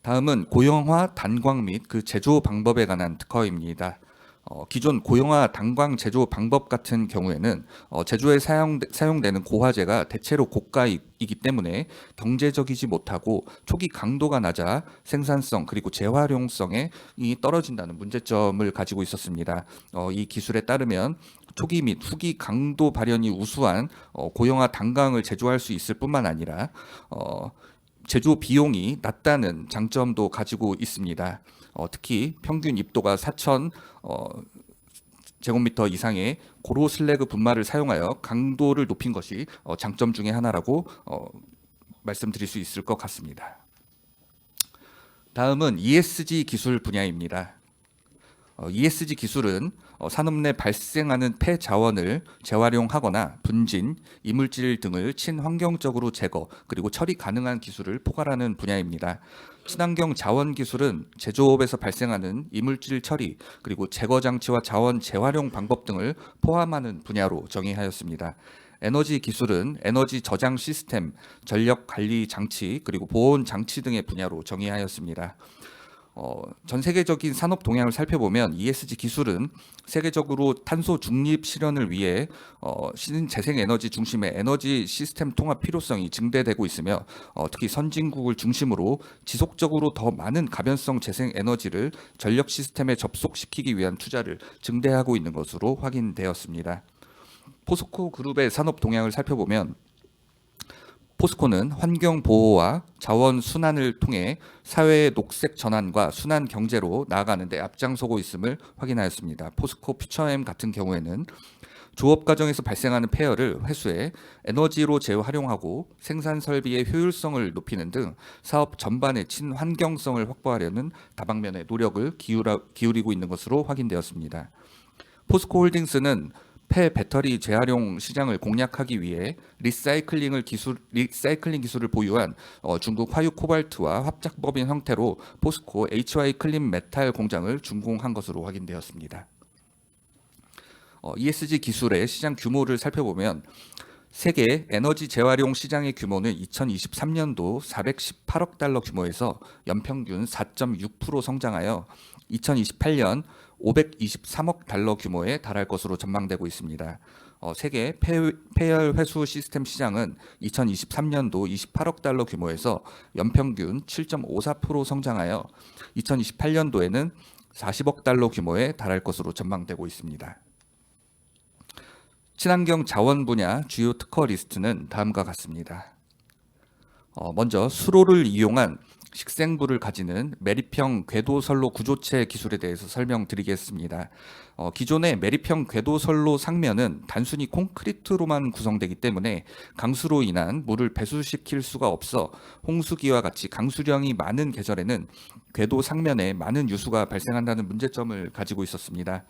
다음은 고형화 단광 및 그 제조 방법에 관한 특허입니다. 기존 고형화 단광 제조 방법 같은 경우에는 제조에 사용되는 고화재가 대체로 고가이기 때문에 경제적이지 못하고 초기 강도가 낮아 생산성 그리고 재활용성이 떨어진다는 문제점을 가지고 있었습니다. 이 기술에 따르면 초기 및 후기 강도 발현이 우수한 고형화 단광을 제조할 수 있을 뿐만 아니라 제조 비용이 낮다는 장점도 가지고 있습니다. 특히 평균 입도가 4,000 제곱미터 이상의 고로 슬래그 분말을 사용하여 강도를 높인 것이 장점 중에 하나라고 말씀드릴 수 있을 것 같습니다. 다음은 ESG 기술 분야입니다. ESG 기술은 산업 내 발생하는 폐자원을 재활용하거나 분진, 이물질 등을 친환경적으로 제거 그리고 처리 가능한 기술을 포괄하는 분야입니다. 친환경 자원 기술은 제조업에서 발생하는 이물질 처리 그리고 제거 장치와 자원 재활용 방법 등을 포함하는 분야로 정의하였습니다. 에너지 기술은 에너지 저장 시스템, 전력 관리 장치 그리고 보온 장치 등의 분야로 정의하였습니다. 전 세계적인 산업 동향을 살펴보면 ESG 기술은 세계적으로 탄소 중립 실현을 위해 신재생 에너지 중심의 에너지 시스템 통합 필요성이 증대되고 있으며 특히 선진국을 중심으로 지속적으로 더 많은 가변성 재생 에너지를 전력 시스템에 접속시키기 위한 투자를 증대하고 있는 것으로 확인되었습니다. 포스코 그룹의 산업 동향을 살펴보면 포스코는 환경 보호와 자원 순환을 통해 사회의 녹색 전환과 순환 경제로 나아가는 데 앞장서고 있음을 확인하였습니다. 포스코 퓨처엠 같은 경우에는 조업 과정에서 발생하는 폐열을 회수해 에너지로 재활용하고 생산 설비의 효율성을 높이는 등 사업 전반의 친환경성을 확보하려는 다방면의 노력을 기울이고 있는 것으로 확인되었습니다. 포스코 홀딩스는 폐 배터리 재활용 시장을 공략하기 위해 리사이클링 기술을 보유한 중국 화유 코발트와 합작법인 형태로 포스코 HY 클린 메탈 공장을 준공한 것으로 확인되었습니다. ESG 기술의 시장 규모를 살펴보면 세계 에너지 재활용 시장의 규모는 2023년도 418억 달러 규모에서 연평균 4.6% 성장하여 2028년 523억 달러 규모에 달할 것으로 전망되고 있습니다. 세계 폐열 회수 시스템 시장은 2023년도 28억 달러 규모에서 연평균 7.54% 성장하여 2028년도에는 40억 달러 규모에 달할 것으로 전망되고 있습니다. 친환경 자원 분야 주요 특허 리스트는 다음과 같습니다. 먼저 수로를 이용한 식생부를 가지는 매립형 궤도선로 구조체 기술에 대해서 설명드리겠습니다. 기존의 매립형 궤도선로 상면은 단순히 콘크리트로만 구성되기 때문에 강수로 인한 물을 배수시킬 수가 없어 홍수기와 같이 강수량이 많은 계절에는 궤도 상면에 많은 유수가 발생한다는 문제점을 가지고 있었습니다.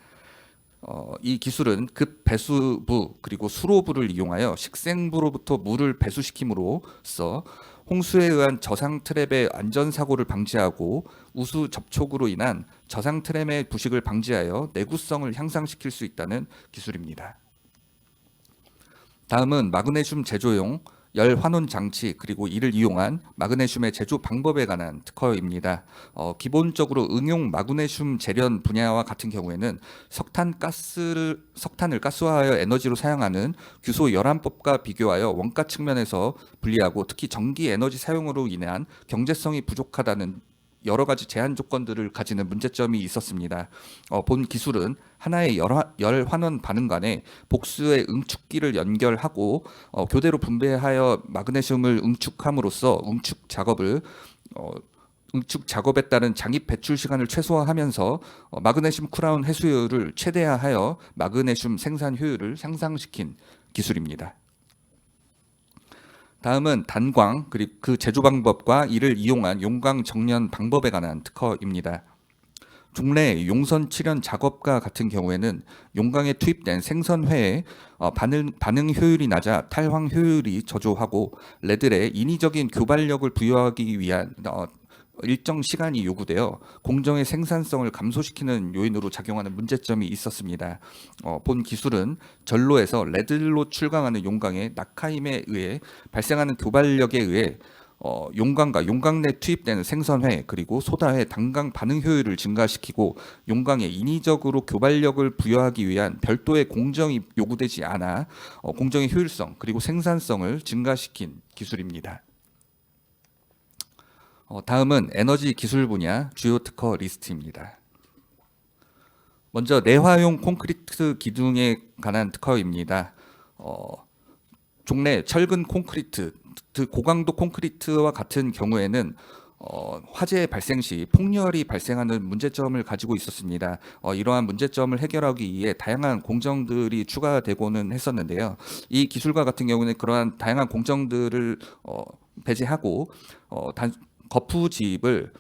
이 기술은 급 배수부 그리고 수로부를 이용하여 식생부로부터 물을 배수시킴으로써 홍수에 의한 저상 트랩의 안전사고를 방지하고 우수 접촉으로 인한 저상 트랩의 부식을 방지하여 내구성을 향상시킬 수 있다는 기술입니다. 다음은 마그네슘 제조용 열 환원 장치 그리고 이를 이용한 마그네슘의 제조 방법에 관한 특허입니다. 기본적으로 응용 마그네슘 재련 분야와 같은 경우에는 석탄을 가스화하여 에너지로 사용하는 규소 열환법과 비교하여 원가 측면에서 불리하고 특히 전기 에너지 사용으로 인한 경제성이 부족하다는 여러 가지 제한 조건들을 가지는 문제점이 있었습니다. 본 기술은 하나의 열 환원 반응 간에 복수의 응축기를 연결하고 교대로 분배하여 마그네슘을 응축함으로써 응축 작업에 따른 장입 배출 시간을 최소화하면서 마그네슘 크라운 해수율을 최대화하여 마그네슘 생산 효율을 향상시킨 기술입니다. 다음은 단광 그리고 그 제조 방법과 이를 이용한 용광 정련 방법에 관한 특허입니다. 종래 용선 칠연 작업과 같은 경우에는 용광에 투입된 생선회의 반응 효율이 낮아 탈황 효율이 저조하고 레들에 인위적인 교발력을 부여하기 위한 일정 시간이 요구되어 공정의 생산성을 감소시키는 요인으로 작용하는 문제점이 있었습니다. 본 기술은 전로에서 레들로 출강하는 용광의 낙하임에 의해 발생하는 교발력에 의해 용광과 용광 내 투입되는 생선회 그리고 소다의 단강 반응 효율을 증가시키고 용광에 인위적으로 교발력을 부여하기 위한 별도의 공정이 요구되지 않아 공정의 효율성 그리고 생산성을 증가시킨 기술입니다. 다음은 에너지 기술 분야 주요 특허 리스트입니다. 먼저 내화용 콘크리트 기둥에 관한 특허입니다. 종래 철근 콘크리트, 고강도 콘크리트와 같은 경우에는 화재 발생 시 폭렬이 발생하는 문제점을 가지고 있었습니다. 이러한 문제점을 해결하기 위해 다양한 공정들이 추가되고는 했었는데요. 이 기술과 같은 경우는 그러한 다양한 공정들을 배제하고 거푸집을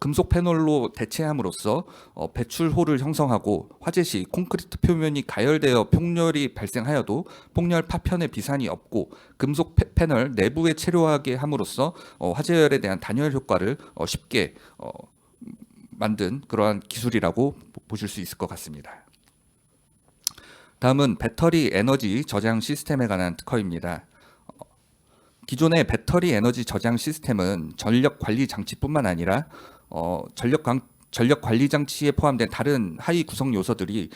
금속 패널로 대체함으로써 배출호를 형성하고 화재 시 콘크리트 표면이 가열되어 폭렬이 발생하여도 폭렬 파편의 비산이 없고 금속 패널 내부에 체류하게 함으로써 화재열에 대한 단열 효과를 쉽게 만든 그러한 기술이라고 보실 수 있을 것 같습니다. 다음은 배터리 에너지 저장 시스템에 관한 특허입니다. 기존의 배터리 에너지 저장 시스템은 전력 관리 장치뿐만 아니라 전력 관리 장치에 포함된 다른 하위 구성 요소들을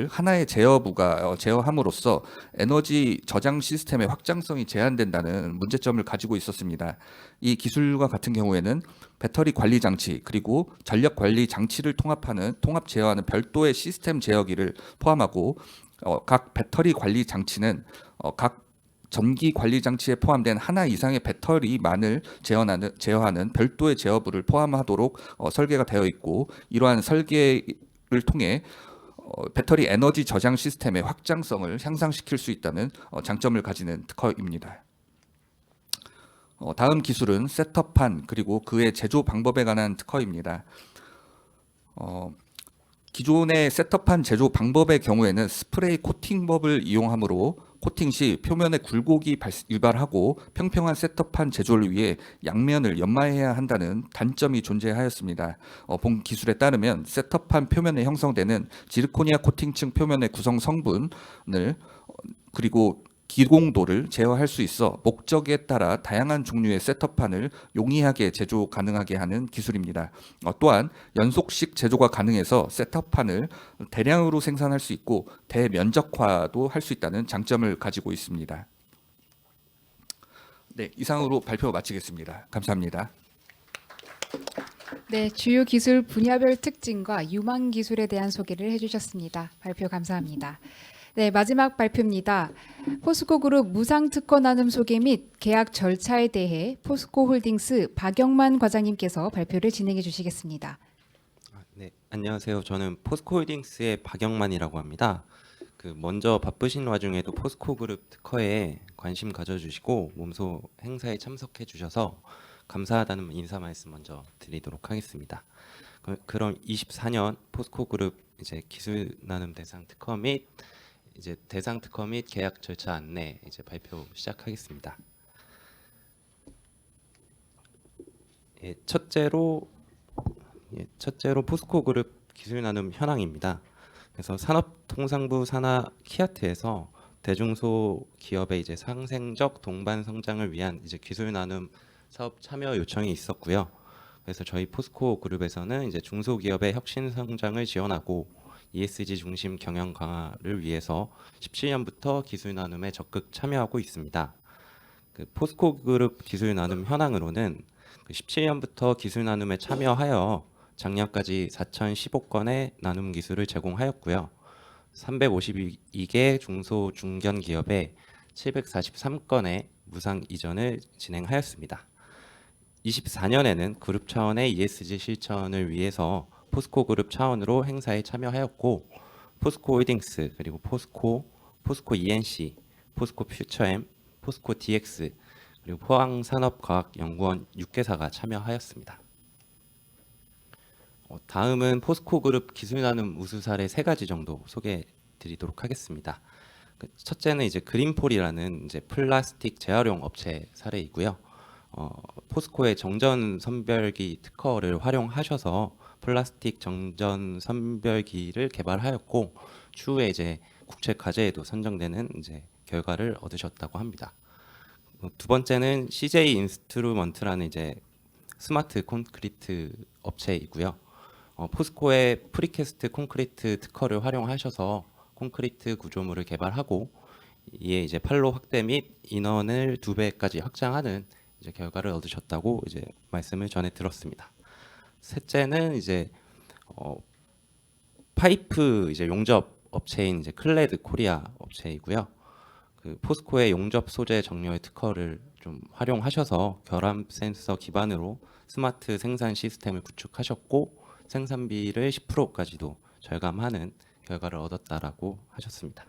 하나의 제어부가 제어함으로써 에너지 저장 시스템의 확장성이 제한된다는 문제점을 가지고 있었습니다. 이 기술과 같은 경우에는 배터리 관리 장치 그리고 전력 관리 장치를 통합 제어하는 별도의 시스템 제어기를 포함하고 각 배터리 관리 장치는 각 전기 관리 장치에 포함된 하나 이상의 배터리만을 제어하는 별도의 제어부를 포함하도록 설계가 되어 있고 이러한 설계를 통해 배터리 에너지 저장 시스템의 확장성을 향상시킬 수 있다는 장점을 가지는 특허입니다. 다음 기술은 셋업판 그리고 그의 제조 방법에 관한 특허입니다. 기존의 셋업판 제조 방법의 경우에는 스프레이 코팅법을 이용하므로 코팅 시 표면에 굴곡이 유발하고 평평한 셋업판 제조를 위해 양면을 연마해야 한다는 단점이 존재하였습니다. 본 기술에 따르면 셋업판 표면에 형성되는 지르코니아 코팅층 표면의 구성 성분을 그리고 기공도를 제어할 수 있어 목적에 따라 다양한 종류의 셋업판을 용이하게 제조 가능하게 하는 기술입니다. 또한 연속식 제조가 가능해서 셋업판을 대량으로 생산할 수 있고 대면적화도 할 수 있다는 장점을 가지고 있습니다. 네, 이상으로 발표 마치겠습니다. 감사합니다. 네, 주요 기술 분야별 특징과 유망 기술에 대한 소개를 해주셨습니다. 발표 감사합니다. 네, 마지막 발표입니다. 포스코 그룹 무상 특허 나눔 소개 및 계약 절차에 대해 포스코 홀딩스 박영만 과장님께서 발표를 진행해 주시겠습니다. 네, 안녕하세요. 저는 포스코홀딩스의 박영만이라고 합니다. 먼저 바쁘신 와중에도 포스코 그룹 특허에 관심 가져주시고 몸소 행사에 참석해 주셔서 감사하다는 인사 말씀 먼저 드리도록 하겠습니다. 그럼 24년 포스코 그룹 이제 기술 나눔 대상 특허 및 대상 특허 및 계약 절차 안내 발표 시작하겠습니다. 첫째로 포스코 그룹 기술 나눔 현황입니다. 그래서 산업통상부 산하 키아트에서 대중소 기업의 상생적 동반 성장을 위한 기술 나눔 사업 참여 요청이 있었고요. 그래서 저희 포스코 그룹에서는 중소기업의 혁신 성장을 지원하고 ESG 중심 경영 강화를 위해서 17년부터 기술 나눔에 적극 참여하고 있습니다. 포스코 그룹 기술 나눔 현황으로는 17년부터 기술 나눔에 참여하여 작년까지 4,015건의 나눔 기술을 제공하였고요. 352개 중소 중견 기업에 743건의 무상 이전을 진행하였습니다. 24년에는 그룹 차원의 ESG 실천을 위해서 포스코 그룹 차원으로 행사에 참여하였고 포스코 홀딩스 그리고 포스코 ENC, 포스코 퓨처엠, 포스코 DX 그리고 포항산업과학연구원 6개사가 참여하였습니다. 다음은 포스코 그룹 기술 나눔 우수 사례 3가지 정도 소개해 드리도록 하겠습니다. 첫째는 이제 그린폴이라는 이제 플라스틱 재활용 업체 사례이고요. 포스코의 정전 선별기 특허를 활용하셔서 플라스틱 정전 선별기를 개발하였고 추후에 이제 국제 과제에도 선정되는 이제 결과를 얻으셨다고 합니다. 두 번째는 CJ 인스트루먼트라는 이제 스마트 콘크리트 업체이고요. 포스코의 프리캐스트 콘크리트 특허를 활용하셔서 콘크리트 구조물을 개발하고 이에 이제 판로 확대 및 인원을 2배까지 확장하는 이제 결과를 얻으셨다고 이제 말씀을 전해 들었습니다. 셋째는 이제 파이프 이제 용접 업체인 이제 클레드 코리아 업체이고요. 그 포스코의 용접 소재 정렬 특허를 좀 활용하셔서 결함 센서 기반으로 스마트 생산 시스템을 구축하셨고 생산비를 10%까지도 절감하는 결과를 얻었다라고 하셨습니다.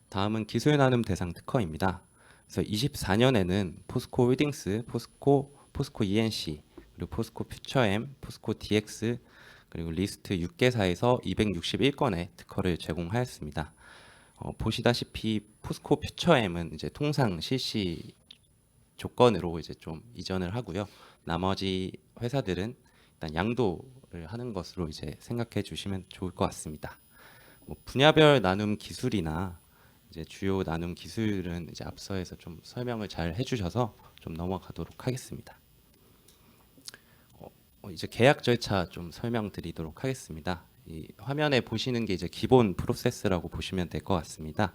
다음은 기술 나눔 대상 특허입니다. 그래서 24년에는 포스코 홀딩스, 포스코 ENC, 그리고 포스코 퓨처엠, 포스코 DX, 그리고 리스트 6개사에서 261건의 특허를 제공하였습니다. 보시다시피 포스코 퓨처엠은 이제 통상 실시 조건으로 이제 좀 이전을 하고요. 나머지 회사들은 일단 양도를 하는 것으로 이제 생각해 주시면 좋을 것 같습니다. 분야별 나눔 기술이나 이제 주요 나눔 기술은 이제 앞서에서 좀 설명을 잘 해주셔서 좀 넘어가도록 하겠습니다. 이제 계약 절차 좀 설명드리도록 하겠습니다. 이 화면에 보시는 게 이제 기본 프로세스라고 보시면 될 것 같습니다.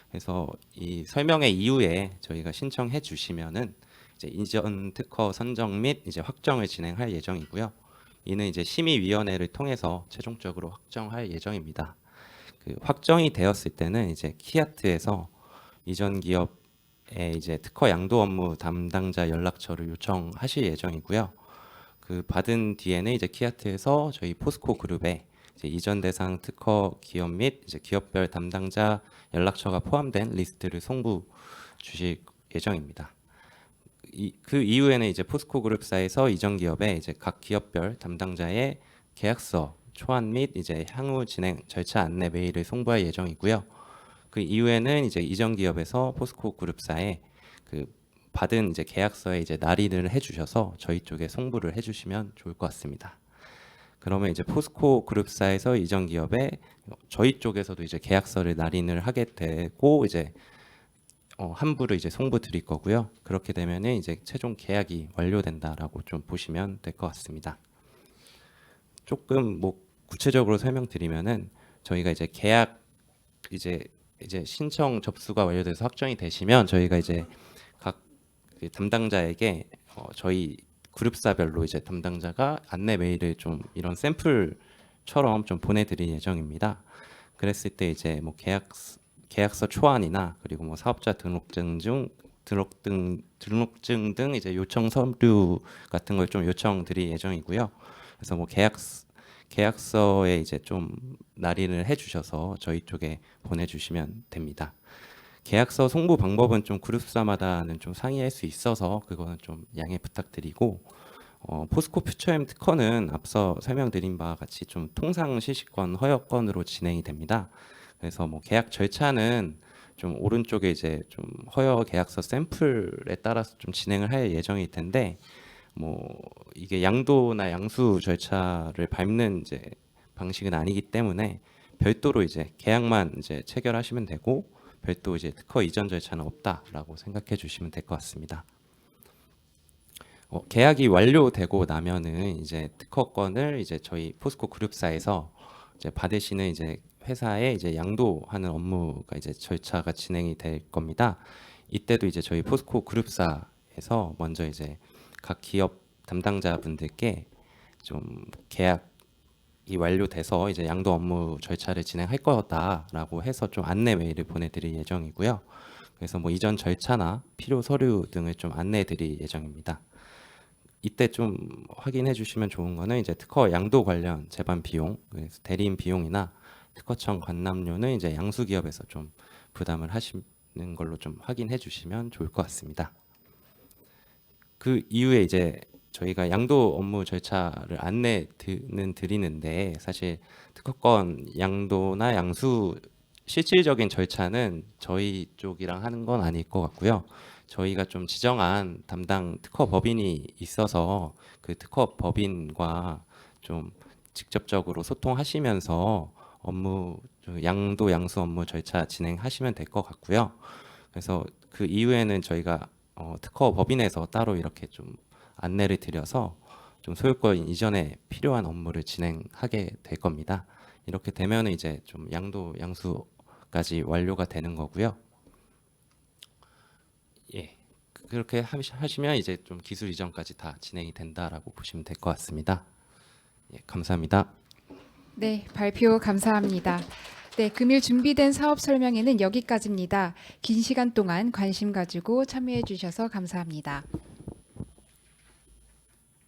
그래서 이 설명의 이후에 저희가 신청해 주시면은 이제 이전 특허 선정 및 이제 확정을 진행할 예정이고요. 이는 이제 심의위원회를 통해서 최종적으로 확정할 예정입니다. 그 확정이 되었을 때는 이제 키아트에서 이전 기업에 이제 특허 양도 업무 담당자 연락처를 요청하실 예정이고요. 그 받은 뒤에는 이제 키아트에서 저희 포스코 그룹에 이제 이전 대상 특허 기업 및 이제 기업별 담당자 연락처가 포함된 리스트를 송부 주실 예정입니다. 그 이후에는 이제 포스코 그룹사에서 이전 기업에 이제 각 기업별 담당자의 계약서 초안 및 이제 향후 진행 절차 안내 메일을 송부할 예정이고요. 그 이후에는 이제 이전 기업에서 포스코 그룹사에 그 받은 이제 계약서에 이제 날인을 해주셔서 저희 쪽에 송부를 해주시면 좋을 것 같습니다. 그러면 이제 포스코 그룹사에서 이전 기업에 저희 쪽에서도 이제 계약서를 날인을 하게 되고 이제 환부를 이제 송부 드릴 거고요. 그렇게 되면은 이제 최종 계약이 완료된다라고 좀 보시면 될 것 같습니다. 조금 뭐 구체적으로 설명드리면은 저희가 이제 계약 이제 신청 접수가 완료돼서 확정이 되시면 저희가 이제 각 담당자에게 저희 그룹사별로 이제 담당자가 안내 메일을 좀 이런 샘플처럼 좀 보내드릴 예정입니다. 그랬을 때 이제 뭐 계약서 초안이나 그리고 뭐 사업자 등록증 등 이제 요청 서류 같은 걸 좀 요청드릴 예정이고요. 그래서 뭐 계약서에 이제 좀 날인을 해주셔서 저희 쪽에 보내주시면 됩니다. 계약서 송부 방법은 좀 그룹사마다는 좀 상이할 수 있어서 그거는 좀 양해 부탁드리고 포스코 퓨처엠 특허는 앞서 설명드린 바와 같이 좀 통상 실시권 허여권으로 진행이 됩니다. 그래서 뭐 계약 절차는 좀 오른쪽에 이제 좀 허여 계약서 샘플에 따라서 좀 진행을 할 예정일 텐데 뭐 이게 양도나 양수 절차를 밟는 이제 방식은 아니기 때문에 별도로 이제 계약만 이제 체결하시면 되고 별도 이제 특허 이전 절차는 없다라고 생각해 주시면 될 것 같습니다. 계약이 완료되고 나면은 이제 특허권을 이제 저희 포스코 그룹사에서 이제 받으시는 이제 회사에 이제 양도하는 업무가 이제 절차가 진행이 될 겁니다. 이때도 이제 저희 포스코 그룹사에서 먼저 이제 각 기업 담당자분들께 좀 계약이 완료돼서 이제 양도 업무 절차를 진행할 거다라고 해서 좀 안내 메일을 보내드릴 예정이고요. 그래서 뭐 이전 절차나 필요 서류 등을 좀 안내드릴 예정입니다. 이때 좀 확인해 주시면 좋은 거는 이제 특허 양도 관련 제반 비용, 그래서 대리인 비용이나 특허청 관람료는 이제 양수 기업에서 좀 부담을 하시는 걸로 좀 확인해 주시면 좋을 것 같습니다. 그 이후에 이제 저희가 양도 업무 절차를 안내는 드리는데 사실 특허권 양도나 양수 실질적인 절차는 저희 쪽이랑 하는 건 아닐 것 같고요. 저희가 좀 지정한 담당 특허 법인이 있어서 그 특허 법인과 좀 직접적으로 소통하시면서 업무 양도 양수 업무 절차 진행하시면 될 것 같고요. 그래서 그 이후에는 저희가 특허 법인에서 따로 이렇게 좀 안내를 드려서 좀 소유권 이전에 필요한 업무를 진행하게 될 겁니다. 이렇게 되면 이제 좀 양도 양수까지 완료가 되는 거고요. 예, 그렇게 하시면 이제 좀 기술 이전까지 다 진행이 된다라고 보시면 될 것 같습니다. 예, 감사합니다. 네, 발표 감사합니다. 네, 금일 준비된 사업 설명회는 여기까지입니다. 긴 시간 동안 관심 가지고 참여해 주셔서 감사합니다.